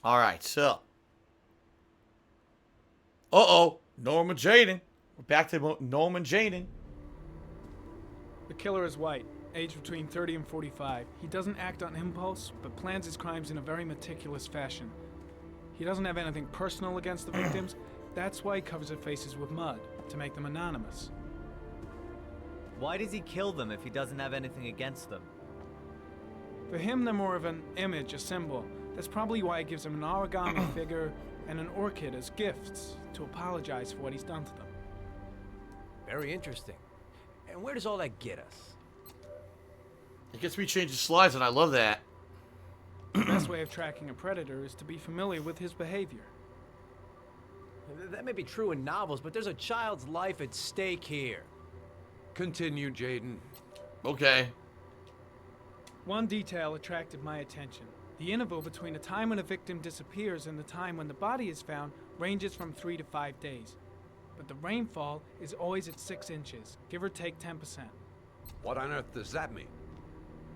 Alright, so. Uh-oh. Norman Jaden. We're back to Norman Jaden. The killer is white, aged between 30 and 45. He doesn't act on impulse, but plans his crimes in a very meticulous fashion. He doesn't have anything personal against the victims. That's why he covers their faces with mud, to make them anonymous. Why does he kill them if he doesn't have anything against them? For him, they're more of an image, a symbol. That's probably why he gives them an origami figure and an orchid as gifts to apologize for what he's done to them. Very interesting. And where does all that get us? It gets me changing slides, and I love that. The best way of tracking a predator is to be familiar with his behavior. That may be true in novels, but there's a child's life at stake here. Continue, Jaden. Okay. One detail attracted my attention. The interval between the time when a victim disappears and the time when the body is found ranges from 3 to 5 days. But the rainfall is always at 6 inches, give or take 10%. What on earth does that mean?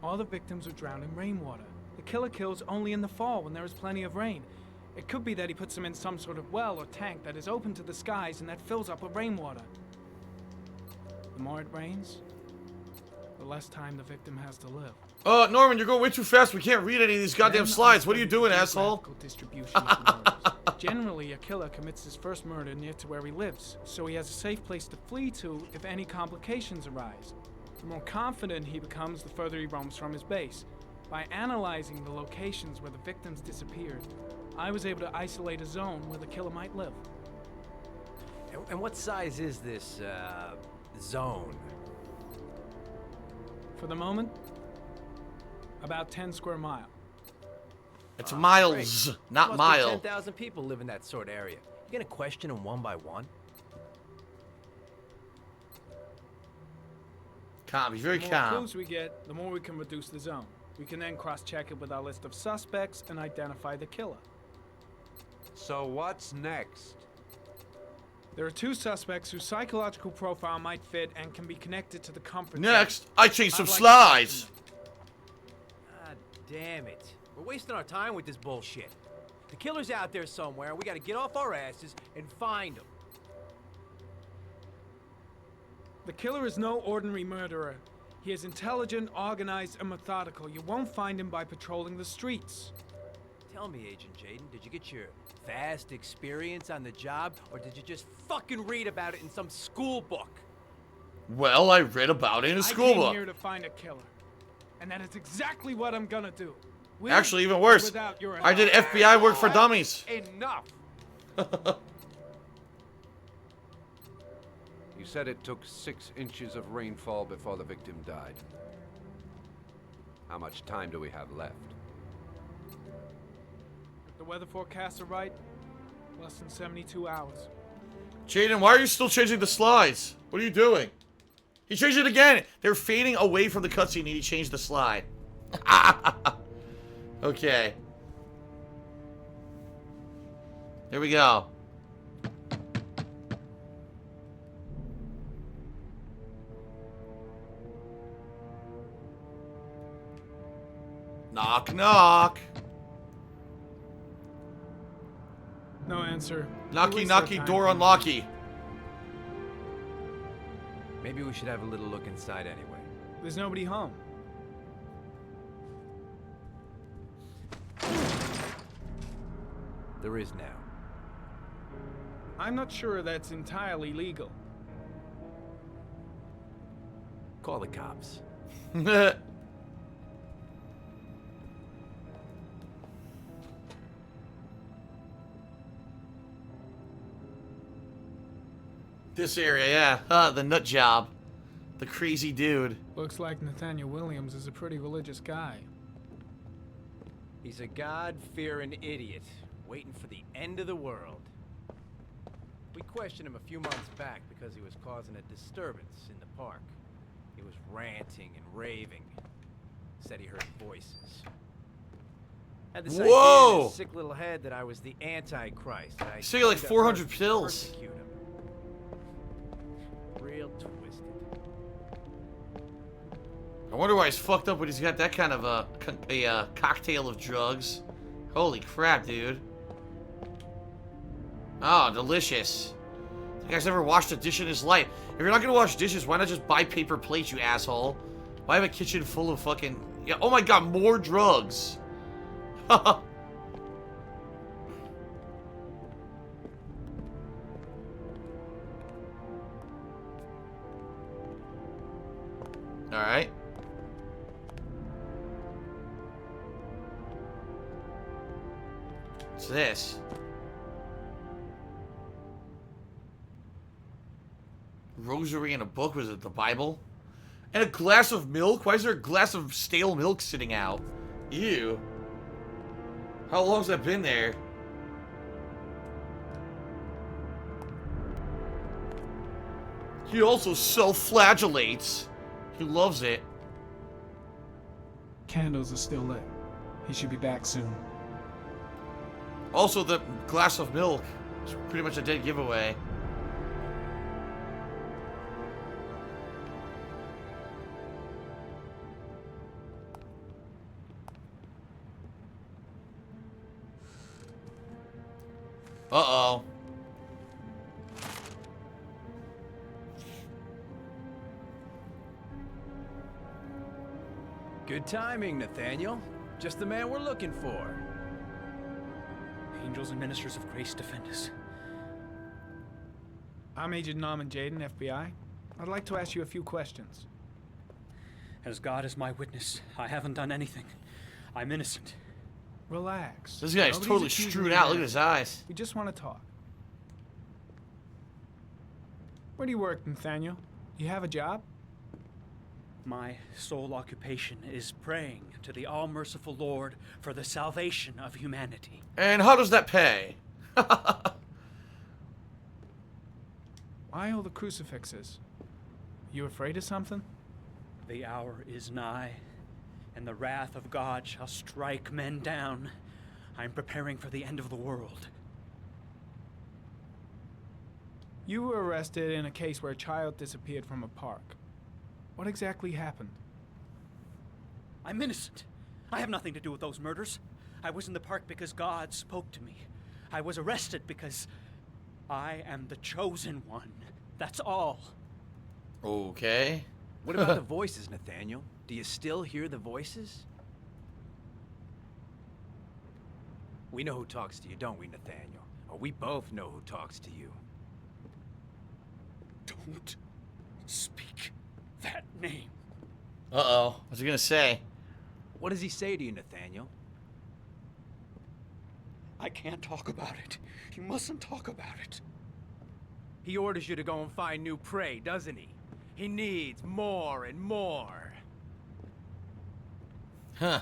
All the victims were drowned in rainwater. The killer kills only in the fall when there is plenty of rain. It could be that he puts them in some sort of well or tank that is open to the skies and that fills up with rainwater. The more it rains, the less time the victim has to live. Norman, you're going way too fast. We can't read any of these goddamn Then slides. What are you doing, geographical asshole? Distribution of murders. Generally, a killer commits his first murder near to where he lives, so he has a safe place to flee to if any complications arise. The more confident he becomes, the further he roams from his base. By analyzing the locations where the victims disappeared, I was able to isolate a zone where the killer might live. And what size is this, zone? For the moment, about 10 square mile. It's miles, Great. not Must mile. be 10,000 people live in that sort of area. You gonna question them one by one? Calm. Be very The more calm. clues we get, the more we can reduce the zone. We can then cross-check it with our list of suspects and identify the killer. So what's next? There are 2 suspects whose psychological profile might fit and can be connected to the comfort zone. Next, I changed some I'd like to slides. question them. God damn it. We're wasting our time with this bullshit. The killer's out there somewhere, and we gotta get off our asses and find him. The killer is no ordinary murderer. He is intelligent, organized, and methodical. You won't find him by patrolling the streets. Tell me, Agent Jaden, did you get your vast experience on the job, or did you just fucking read about it in some school book? Well, I read about it in a school I came book. here to find a killer. And that is exactly what I'm gonna do. With Actually, even or worse. without your I did help. FBI work for dummies. Enough! You said it took 6 inches of rainfall before the victim died. How much time do we have left? If the weather forecasts are right, less than 72 hours. Jaden, why are you still changing the slides? What are you doing? He changed it again. They're fading away from the cutscene and he changed the slide. Okay. Here we go. Knock, knock. No answer. Knocky, We waste our knocky, time door finding unlocky. Maybe we should have a little look inside anyway. There's nobody home. There is now. I'm not sure that's entirely legal. Call the cops. This area, yeah. The nut job. The crazy dude. Looks like Nathaniel Williams is a pretty religious guy. He's a God-fearing idiot, waiting for the end of the world. We questioned him a few months back because he was causing a disturbance in the park. He was ranting and raving. Said he heard voices. Had this idea in Whoa! his sick little head that I was the Antichrist. And I Say like tried to 400 pills. persecute him. Real twisted. I wonder why he's fucked up when he's got that kind of a cocktail of drugs. Holy crap, dude. Oh, delicious. The guy's never washed a dish in his life. If you're not gonna wash dishes, why not just buy paper plates, you asshole? Why have a kitchen full of fucking... Yeah, oh my god, more drugs. Alright. What's this? Rosary and a book? Was it the Bible? And a glass of milk? Why is there a glass of stale milk sitting out? Ew. How long's that been there? He also self-flagellates. He loves it. Candles are still lit. He should be back soon. Also, the glass of milk is pretty much a dead giveaway. Uh-oh. Good timing, Nathaniel. Just the man we're looking for. Angels and ministers of grace defend us. I'm Agent Norman Jaden, FBI. I'd like to ask you a few questions. As God is my witness, I haven't done anything. I'm innocent. Relax. This guy's Nobody's totally accusing strewn you out. of Look at his eyes. We just want to talk. Where do you work, Nathaniel? You have a job? My sole occupation is praying to the all-merciful Lord for the salvation of humanity. And how does that pay? Why all the crucifixes? You afraid of something? The hour is nigh, and the wrath of God shall strike men down. I'm preparing for the end of the world. You were arrested in a case where a child disappeared from a park. What exactly happened? I'm innocent. I have nothing to do with those murders. I was in the park because God spoke to me. I was arrested because I am the chosen one. That's all. Okay. What about the voices, Nathaniel? Do you still hear the voices? We know who talks to you, don't we, Nathaniel? Or we both know who talks to you. Don't speak that name. Uh-oh. What's he gonna say? What does he say to you, Nathaniel? I can't talk about it. You mustn't talk about it. He orders you to go and find new prey, doesn't he? He needs more and more. Huh.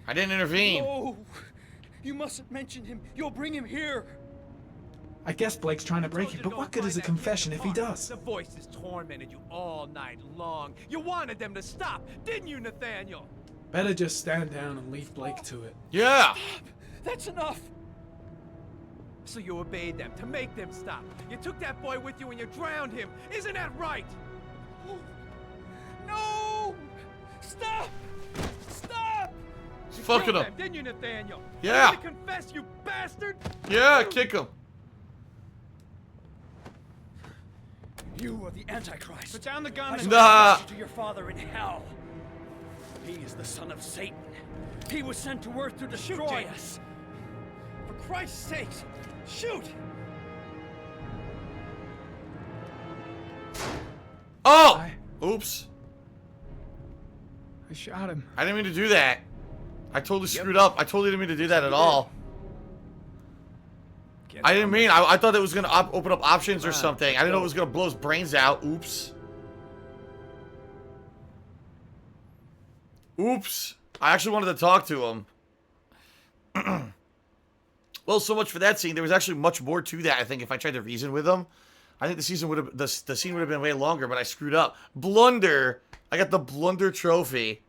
I didn't intervene. No! You mustn't mention him. You'll bring him here. I guess Blake's trying to break you, but what good is a confession if he does? The voices tormented you all night long. You wanted them to stop, didn't you, Nathaniel? Better just stand down and leave Blake to it. Yeah. That's enough. So you obeyed them to make them stop. You took that boy with you and you drowned him. Isn't that right? No! Stop! Stop! He's fucking Killed him. them, didn't you, Nathaniel? Yeah. You confess, you bastard! Yeah, kick him. You are the Antichrist. Put down the gun. I and- Nah. swear to your father in hell. He is the son of Satan. He was sent to earth to destroy us. For Christ's sake, shoot! Oh! Oops. I shot him. I didn't mean to do that. I totally screwed up. I totally didn't mean to do that at all. I didn't mean. I thought it was gonna open up options or something. I didn't know it was gonna blow his brains out. Oops. Oops. I actually wanted to talk to him. Well, so much for that scene. There was actually much more to that. I think if I tried to reason with him, I think the scene would have been way longer. But I screwed up. Blunder. I got the blunder trophy.